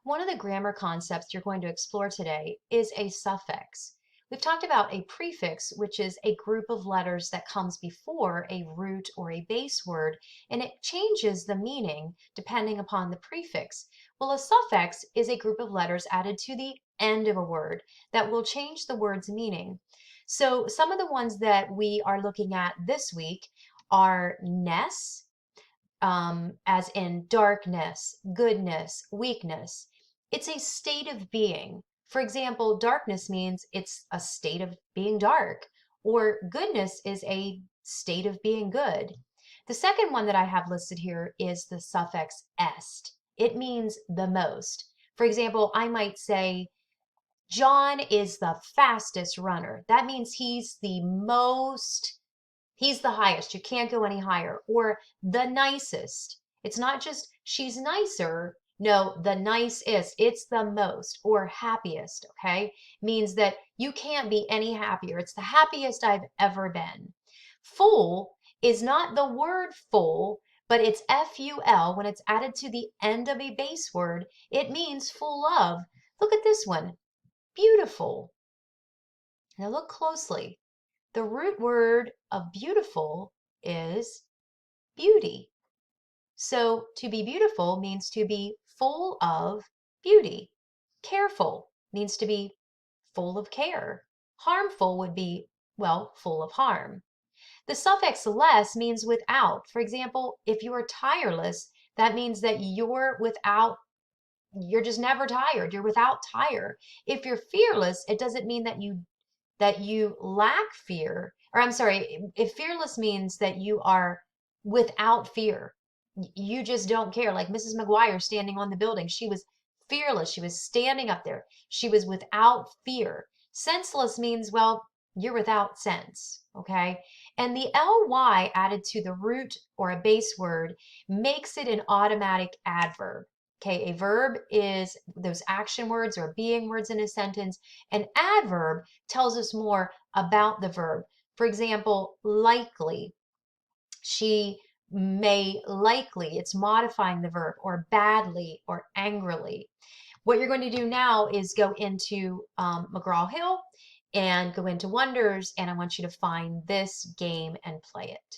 One of the grammar concepts you're going to explore today is a suffix. We've talked about a prefix, which is a group of letters that comes before a root or a base word, and it changes the meaning depending upon the prefix. Well, a suffix is a group of letters added to the end of a word that will change the word's meaning. So some of the ones that we are looking at this week are ness, as in darkness, goodness, weakness. It's a state of being. For example, darkness means it's a state of being dark, or goodness is a state of being good. The second one that I have listed here is the suffix est. It means the most. For example, I might say, John is the fastest runner. That means he's the highest. You can't go any higher. Or the nicest. It's not just she's nicer. No, the nicest. It's the most. Or happiest, okay? Means that you can't be any happier. It's the happiest I've ever been. Full is not the word full, but it's F-U-L. When it's added to the end of a base word, it means full of. Look at this one. Beautiful. Now look closely. The root word of beautiful is beauty. So to be beautiful means to be full of beauty. Careful means to be full of care. Harmful would be, well, full of harm. The suffix less means without. For example, if you are tireless, that means that you're just never tired. You're without tire. If you're fearless, it doesn't mean that you lack fear, or I'm sorry, if fearless means that you are without fear. You just don't care. Like Mrs. McGuire standing on the building, she was fearless. She was standing up there. She was without fear. Senseless means, well, you're without sense, okay? And the ly added to the root or a base word makes it an automatic adverb. Okay, a verb is those action words or being words in a sentence. An adverb tells us more about the verb. For example, likely. She may likely, it's modifying the verb, or badly or angrily. What you're going to do now is go into McGraw-Hill and go into Wonders, and I want you to find this game and play it.